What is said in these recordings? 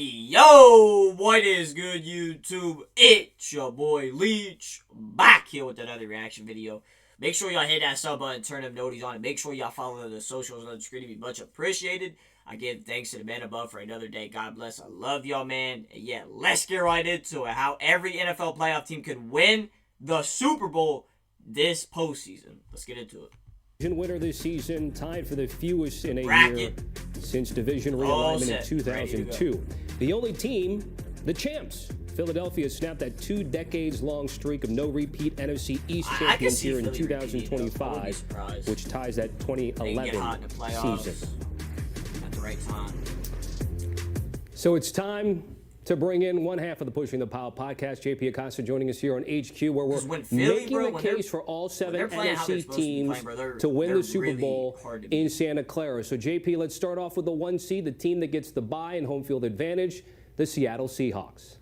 Yo, what is good, YouTube? It's your boy Leach, back here with another reaction video. Make sure y'all hit that sub button, turn them noties on, and make sure y'all follow the socials on the screen to be much appreciated. I give thanks to the man above for another day. God bless. I love y'all, man. And yeah, let's get right into it. How every NFL playoff team could win the Super Bowl this postseason. Let's get into it. Division winner this season, tied for the fewest in a Bracket. year since division realignment in 2002. The only team, the champs. Philadelphia snapped that 2 decades-long streak of no repeat NFC East champions here in 2025, which ties that 2011 season. At the right time. So it's time to bring in one half of the Pushing the Pile podcast. JP Acosta joining us here on HQ, where we're making the case for all 7 NFC teams to win the Super Bowl in Santa Clara. So JP, let's start off with the 1 seed, the team that gets the bye and home field advantage, the Seattle Seahawks.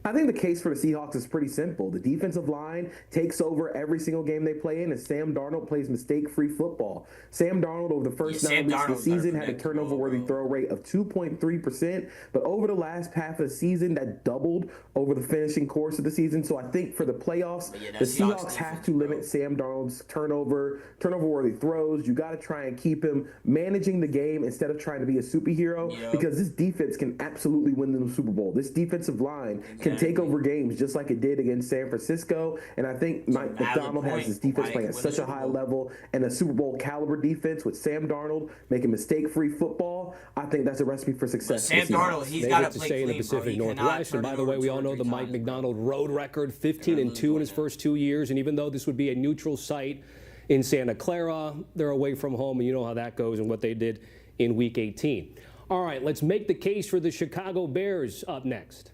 I think the case for the Seahawks is pretty simple. The defensive line takes over every single game they play in, and Sam Darnold plays mistake-free football. Sam Darnold, over the first 9 weeks of the season, had a turnover-worthy throw rate of 2.3%, but over the last half of the season, that doubled over the finishing course of the season. So I think for the playoffs, the Seahawks have to limit Sam Darnold's turnover-worthy throws. You got to try and keep him managing the game instead of trying to be a superhero, because this defense can absolutely win them the Super Bowl. This defensive line can take over games just like it did against San Francisco, and I think Mike McDonald has his defense playing at such a high level, and a Super Bowl caliber defense with Sam Darnold making mistake-free football. I think that's a recipe for success. Sam Darnold, he's got to stay in the Pacific Northwest, and by the way, we all know the Mike McDonald road record, 15-2 in his first 2 years, and even though this would be a neutral site in Santa Clara, they're away from home, and you know how that goes and what they did in Week 18. All right, let's make the case for the Chicago Bears up next.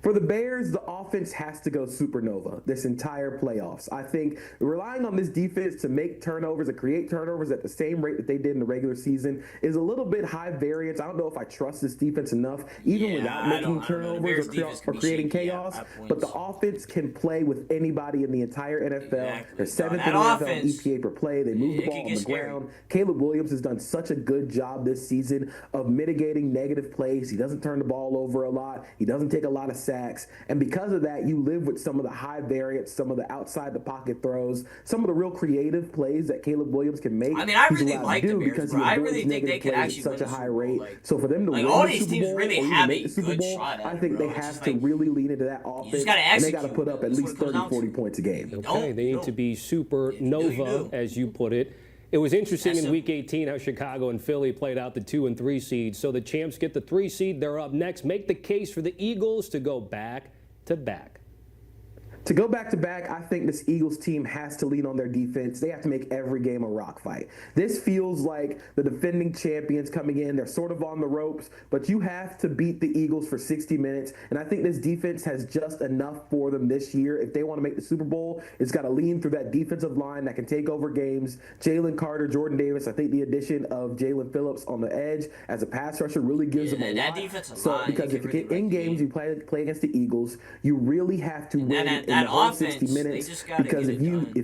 For the Bears, the offense has to go supernova this entire playoffs. I think relying on this defense to make turnovers and create turnovers at the same rate that they did in the regular season is a little bit high variance. I don't know if I trust this defense enough, even without making turnovers or creating chaos. But the offense can play with anybody in the entire NFL. They're 7th in NFL EPA per play. They move the ball on the ground. Caleb Williams has done such a good job this season of mitigating negative plays. He doesn't turn the ball over a lot. He doesn't take a lot of sacks. And because of that, you live with some of the high variance, some of the outside the pocket throws, some of the real creative plays that Caleb Williams can make. I mean, I really like the Bears, bro. I really think they could actually win such a high rate. So for them to win all the these Super teams Bowl really or have make a the Super good Bowl, shot at I think they have to really lean into that offense, and they got to put up at least 30, 40 points a game. Okay, they need to be supernova, as you put it. It was interesting in Week 18 how Chicago and Philly played out the 2 and 3 seeds. So the champs get the 3 seed. They're up next. Make the case for the Eagles to go back to back. To go back-to-back, I think this Eagles team has to lean on their defense. They have to make every game a rock fight. This feels like the defending champions coming in. They're sort of on the ropes, but you have to beat the Eagles for 60 minutes, and I think this defense has just enough for them this year. If they want to make the Super Bowl, it's got to lean through that defensive line that can take over games. Jalen Carter, Jordan Davis, I think the addition of Jalen Phillips on the edge as a pass rusher really gives them a lot. Because if you get in games, you play against the Eagles, you really have to win in the whole 60 minutes, because if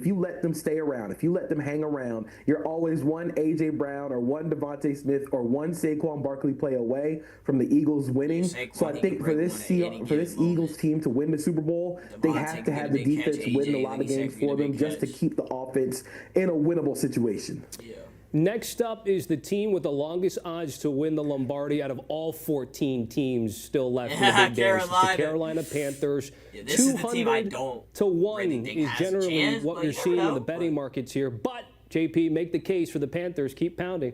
you let them stay around, if you let them hang around, you're always one A.J. Brown or one Devontae Smith or one Saquon Barkley play away from the Eagles winning. So I think for this Eagles team to win the Super Bowl, they have to have the defense win a lot of games for them just to keep the offense in a winnable situation. Next up is the team with the longest odds to win the Lombardi out of all 14 teams still left in the Big Dance. It's the Carolina Panthers. 200 to 1 is generally what you're seeing in the betting markets here. But, JP, make the case for the Panthers. Keep pounding.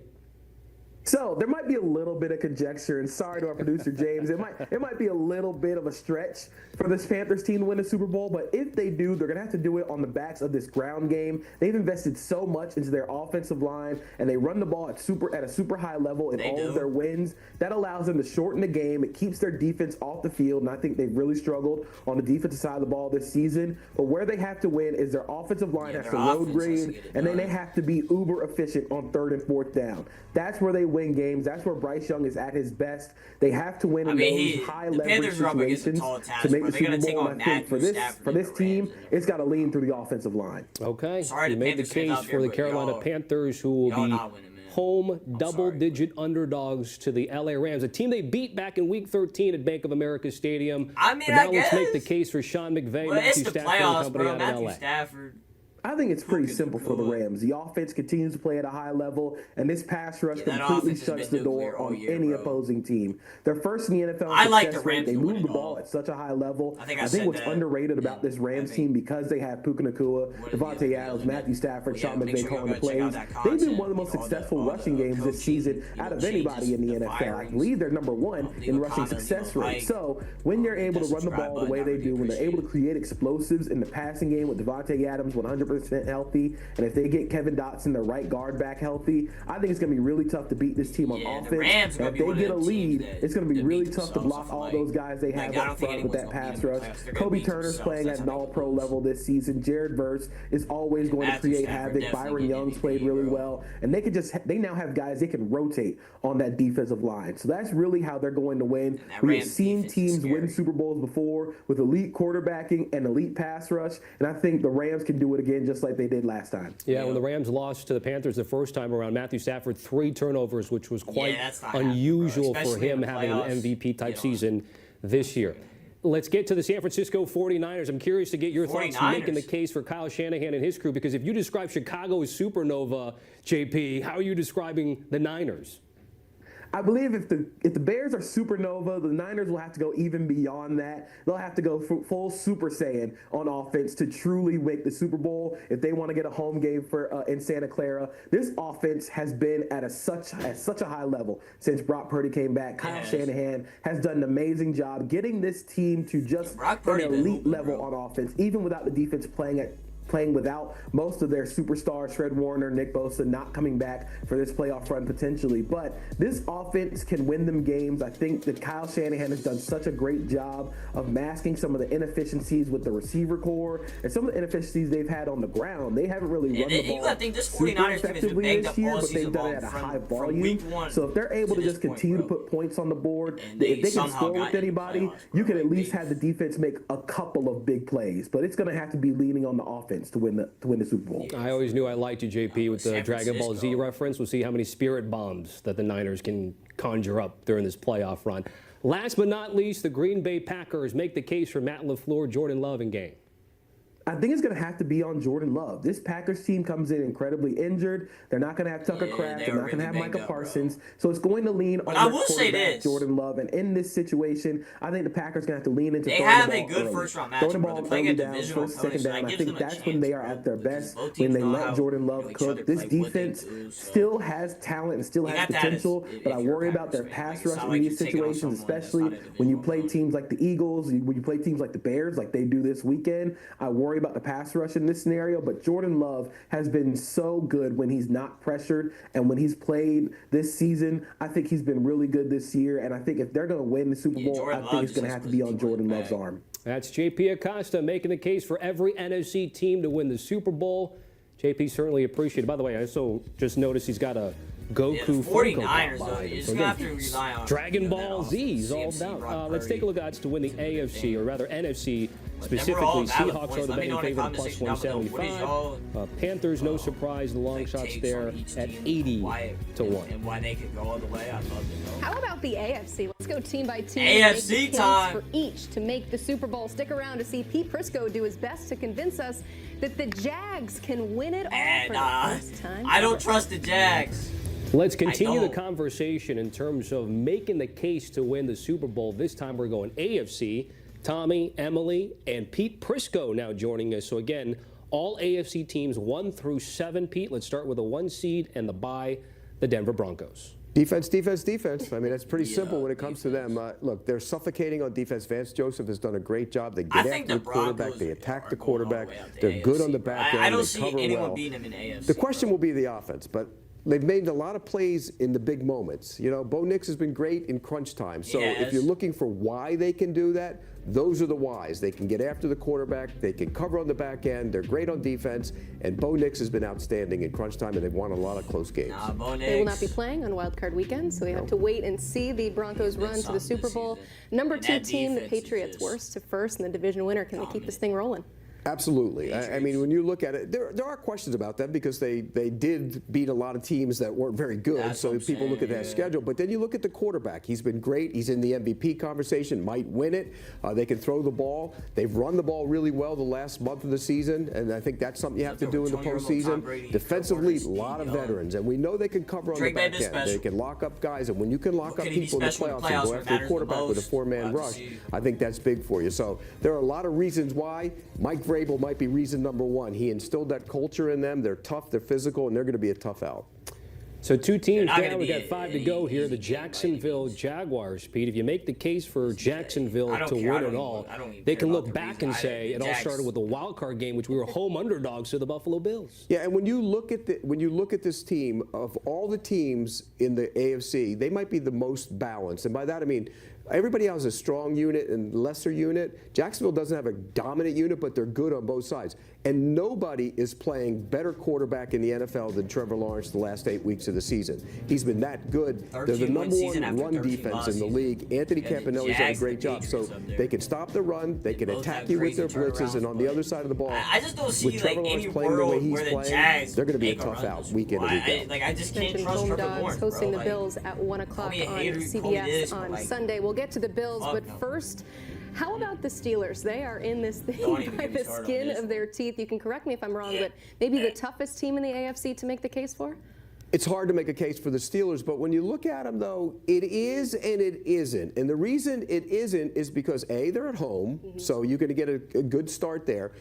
So there might be a little bit of conjecture, and sorry to our producer James, it might be a little bit of a stretch for this Panthers team to win the Super Bowl, but if they do, they're going to have to do it on the backs of this ground game. They've invested so much into their offensive line, and they run the ball at a super high level in all of their wins. That allows them to shorten the game. It keeps their defense off the field, and I think they've really struggled on the defensive side of the ball this season. But where they have to win is their offensive line has to road grade, and then they have to be uber efficient on 3rd and 4th down. That's where they win games. That's where Bryce Young is at his best. They have to win in those high leverage situations to make the Super Bowl. And I think for this team, it's got to lean through the offensive line. Okay, you made the case for the Carolina Panthers, who will be home double-digit underdogs to the LA Rams, a team they beat back in Week 13 at Bank of America Stadium. I mean, but now I guess. let's make the case for Sean McVay, Well, Matthew it's the Stafford, playoffs, and company bro. out Matthew in LA. Stafford. I think it's pretty simple for the Rams. The offense continues to play at a high level, and this pass rush completely shuts the door on any opposing team. They're first in the NFL in success rate. They move the ball at such a high level. I think what's underrated about this Rams team, because they have Puka Nacua, Devontae Adams, Matthew Stafford, Sean McVay calling the plays, they've been one of the most successful rushing games this season out of anybody in the NFL. I believe they're number one in rushing success rate. So when they're able to run the ball the way they do, when they're able to create explosives in the passing game with Devontae Adams 100% healthy, and if they get Kevin Dotson, their right guard, back healthy, I think it's going to be really tough to beat this team on offense. And if they get a lead, it's going to be really tough to block all those guys they have up front with that pass rush. Kobe Turner's playing at an all-pro level this season. Jared Verse is always going to create havoc. Byron Young's played really well. And they now have guys they can rotate on that defensive line. So that's really how they're going to win. We have seen teams win Super Bowls before with elite quarterbacking and elite pass rush. And I think the Rams can do it again just like they did last time. Yeah, when the Rams lost to the Panthers the first time around, Matthew Stafford 3 turnovers, which was quite unusual for him having an MVP-type season this year. Let's get to the San Francisco 49ers. I'm curious to get your thoughts on making the case for Kyle Shanahan and his crew, because if you describe Chicago as supernova, JP, how are you describing the Niners? I believe if the Bears are supernova, the Niners will have to go even beyond that. They'll have to go full Super Saiyan on offense to truly make the Super Bowl if they want to get a home game for in Santa Clara. This offense has been at such a high level since Brock Purdy came back. Kyle Shanahan has done an amazing job getting this team to just an elite level on offense, even without the defense playing without most of their superstars, Fred Warner, Nick Bosa, not coming back for this playoff run potentially. But this offense can win them games. I think that Kyle Shanahan has done such a great job of masking some of the inefficiencies with the receiver core and some of the inefficiencies they've had on the ground. They haven't really run the ball I think this 49ers effectively this year, but they've done it at a high volume. So if they're able to just continue to put points on the board, if they can score with anybody, you can at least have the defense make a couple of big plays. But it's going to have to be leaning on the offense to win the Super Bowl. I always knew I liked you, JP, with the Dragon Ball Z reference. We'll see how many spirit bombs that the Niners can conjure up during this playoff run. Last but not least, the Green Bay Packers make the case for Matt LaFleur, Jordan Love, and game. I think it's going to have to be on Jordan Love. This Packers team comes in incredibly injured. They're not going to have Tucker Kraft. They're not going to have Micah Parsons. So it's going to lean on their quarterback, Jordan Love. And in this situation, I think the Packers are going to have to lean into throwing the ball early. First-round matchup. Throwing the ball early down, first, second down. I think that's when they are at their best, when they let Jordan Love cook. This defense still has talent and still has potential, but I worry about their pass rush in these situations, especially when you play teams like the Eagles, when you play teams like the Bears, like they do this weekend. I worry about the pass rush in this scenario, but Jordan Love has been so good when he's not pressured, and when he's played this season, I think he's been really good this year, and I think if they're going to win the Super Bowl, I think it's going to have to be on Jordan Love's arm. That's JP Acosta making the case for every NFC team to win the Super Bowl. JP certainly appreciated. By the way, I also just noticed he's got a Goku 49ers, though. You just have to rely on Dragon Ball Z is all about. Let's take a look at odds to win the AFC, or rather NFC. Specifically, Seahawks are the betting favorite plus 175. Panthers, no surprise, the long shots there at 80 to 1. And why they could go all the way, I'd love to know. How about the AFC? Let's go team by team. AFC time for each to make the Super Bowl. Stick around to see Pete Prisco do his best to convince us that the Jags can win it all for the first time. I don't trust the Jags. Let's continue the conversation in terms of making the case to win the Super Bowl. This time we're going AFC. Tommy, Emily, and Pete Prisco now joining us. So again, all AFC teams 1 through 7. Pete, let's start with a 1 seed and the bye, the Denver Broncos. Defense, defense, defense. I mean, that's pretty simple when it comes to them. Look, they're suffocating on defense. Vance Joseph has done a great job. They get after the quarterback. They attack the quarterback. They're good on the back end. I don't see anyone beating them in AFC. The question will be the offense, but they've made a lot of plays in the big moments. You know, Bo Nix has been great in crunch time. So if you're looking for why they can do that, those are the whys. They can get after the quarterback. They can cover on the back end. They're great on defense. And Bo Nix has been outstanding in crunch time, and they've won a lot of close games. They will not be playing on Wild Card Weekend, so we have to wait and see the Broncos run to the Super Bowl. Number 2 team, the Patriots, worst to first, and the division winner. Can they keep this thing rolling? Absolutely. I mean, when you look at it, there are questions about them because they did beat a lot of teams that weren't very good. That's so people look at that schedule. But then you look at the quarterback. He's been great. He's in the MVP conversation, might win it. They can throw the ball. They've run the ball really well the last month of the season, and I think that's something you have to do in the postseason. Defensively, a lot of veterans, and we know they can cover on the back end. They can lock up guys, and when you can lock up people in the playoffs and go after a quarterback with a four-man rush, I think that's big for you. So there are a lot of reasons why. Mike Vrabel might be reason number one. He instilled that culture in them. They're tough, they're physical, and they're going to be a tough out. So 2 teams down. We got 5 to go here. The Jacksonville Jaguars, Pete. If you make the case for Jacksonville to win it all, they can look back and say it all started with a wild card game, which we were home underdogs to the Buffalo Bills. Yeah, and when you look at this team, of all the teams in the AFC, they might be the most balanced, and by that I mean everybody has a strong unit and lesser unit. Jacksonville doesn't have a dominant unit, but they're good on both sides. And nobody is playing better quarterback in the NFL than Trevor Lawrence the last 8 weeks of the season. He's been that good. They're the number 1 run defense in the league. Anthony Campanelli's done a great job. So they can stop the run. They can attack you with their blitzes. And on the other side of the ball, I just don't see with Trevor Lawrence playing the way he's playing, they're going to be a tough out week in and week out. I just can't trust Trevor Lawrence, hosting the Bills at 1 o'clock on CBS on Sunday. We'll get to the Bills, but first, how about the Steelers? They are in this thing by the skin of their teeth. You can correct me if I'm wrong, but maybe the toughest team in the AFC to make the case for? It's hard to make a case for the Steelers, but when you look at them, though, it is and it isn't. And the reason it isn't is because, A, they're at home, so you're going to get a good start there.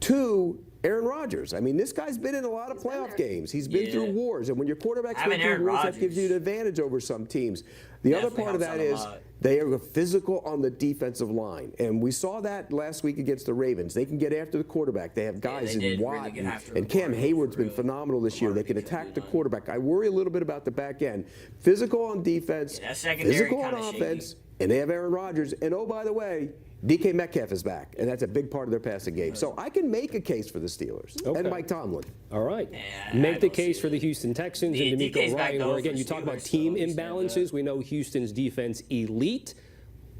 2, Aaron Rodgers. I mean, this guy's been in a lot of playoff games. He's been through wars, and when your quarterback's been through wars, that gives you an advantage over some teams. The other part of that is they are physical on the defensive line, and we saw that last week against the Ravens. They can get after the quarterback. They have guys in Watt and Cam Hayward's been phenomenal this year. They can attack the quarterback. I worry a little bit about the back end. Physical on defense, physical on offense, and they have Aaron Rodgers. And oh, by the way, DK Metcalf is back, and that's a big part of their passing game. So I can make a case for the Steelers and Mike Tomlin. All right. Make the case for the Houston Texans and D'Amico Ryan, where, again, you talk about team imbalances. We know Houston's defense elite.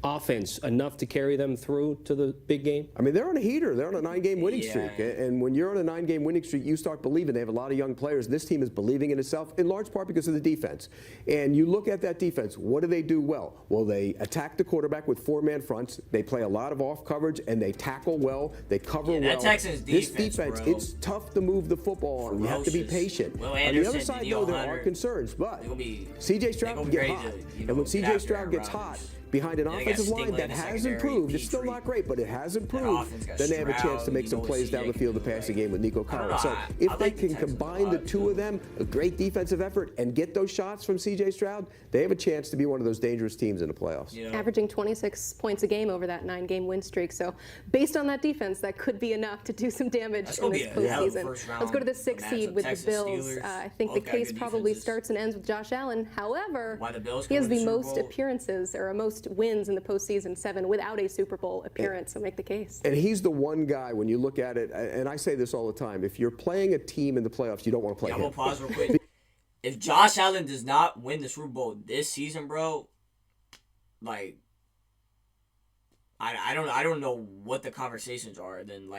Offense enough to carry them through to the big game? I mean, they're on a heater. They're on a 9-game winning streak. And when you're on a 9-game winning streak, you start believing. They have a lot of young players. This team is believing in itself, in large part because of the defense. And you look at that defense. What do they do well? Well, they attack the quarterback with 4-man fronts. They play a lot of off coverage, and they tackle well. They cover well. Texans this defense, bro, it's tough to move the football on. You have to be patient. On the other side, though, there are concerns. But C.J. Stroud can get hot. And when C.J. Stroud gets hot, behind an offensive line that has improved. It's still not great, but it has improved. Then they have a chance to make some plays down the field to pass the game with Nico Collins. So if they can combine the two of them, a great defensive effort, and get those shots from C.J. Stroud, they have a chance to be one of those dangerous teams in the playoffs. Averaging 26 points a game over that 9-game win streak. So based on that defense, that could be enough to do some damage in this postseason. Let's go to the 6th seed with the Bills. I think the case probably starts and ends with Josh Allen. However, he has the most appearances, or most wins in the postseason, 7 without a Super Bowl appearance. So make the case. And he's the one guy, when you look at it, and I say this all the time, if you're playing a team in the playoffs, you don't want to play him. I'm gonna pause real quick. If Josh Allen does not win the Super Bowl this season, bro, like, I don't know what the conversations are. Then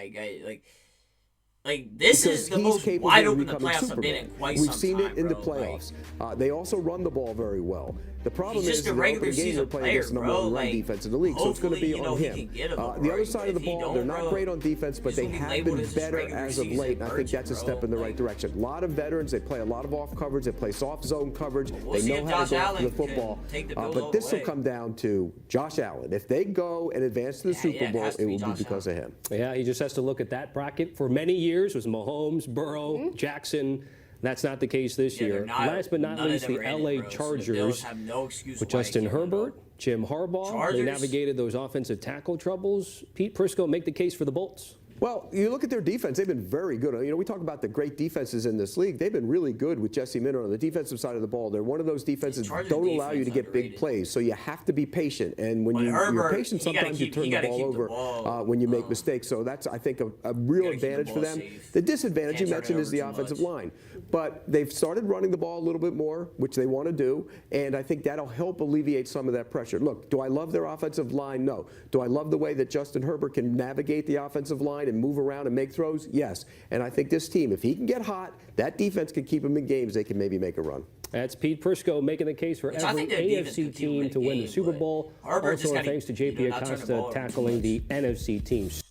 this is the most wide open the playoffs have been in quite some time. We've seen it in the playoffs. They also run the ball very well. The problem is the regular season playing against the number 1 run defense in the league, so it's going to be on him. The other side of the ball, they're not great on defense, but they have been better as of late, and I think that's a step in the right direction. A lot of veterans, they play a lot of off coverage, they play soft zone coverage, they know how to go after the football. But this will come down to Josh Allen. If they go and advance to the Super Bowl, it will be because of him. Yeah, he just has to look at that bracket. For many years, it was Mahomes, Burrow, Jackson. That's not the case this year. Last but not least, the LA Chargers with Justin Herbert, Jim Harbaugh. They navigated those offensive tackle troubles. Pete Prisco, make the case for the Bolts. Well, you look at their defense, they've been very good. You know, we talk about the great defenses in this league. They've been really good with Jesse Minter on the defensive side of the ball. They're one of those defenses that don't allow you to get big plays, so you have to be patient. And when you're patient, sometimes you turn the ball over when you make mistakes. So that's, I think, a real advantage for them. The disadvantage you mentioned is the offensive line. But they've started running the ball a little bit more, which they want to do, and I think that'll help alleviate some of that pressure. Look, do I love their offensive line? No. Do I love the way that Justin Herbert can navigate the offensive line and move around and make throws? Yes. And I think this team, if he can get hot, that defense can keep him in games. They can maybe make a run. That's Pete Prisco making the case for every AFC team to win the Super Bowl. Also, thanks to JP Acosta tackling the NFC teams.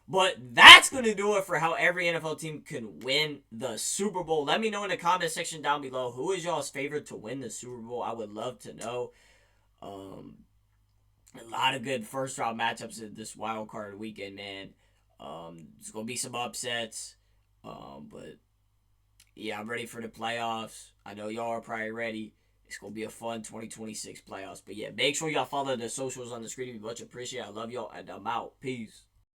But that's going to do it for how every NFL team can win the Super Bowl. Let me know in the comment section down below, who is y'all's favorite to win the Super Bowl? I would love to know. A lot of good first-round matchups in this wild card weekend, man. There's going to be some upsets. But, yeah, I'm ready for the playoffs. I know y'all are probably ready. It's going to be a fun 2026 playoffs. But, yeah, make sure y'all follow the socials on the screen. We much appreciate it. I love y'all, and I'm out. Peace.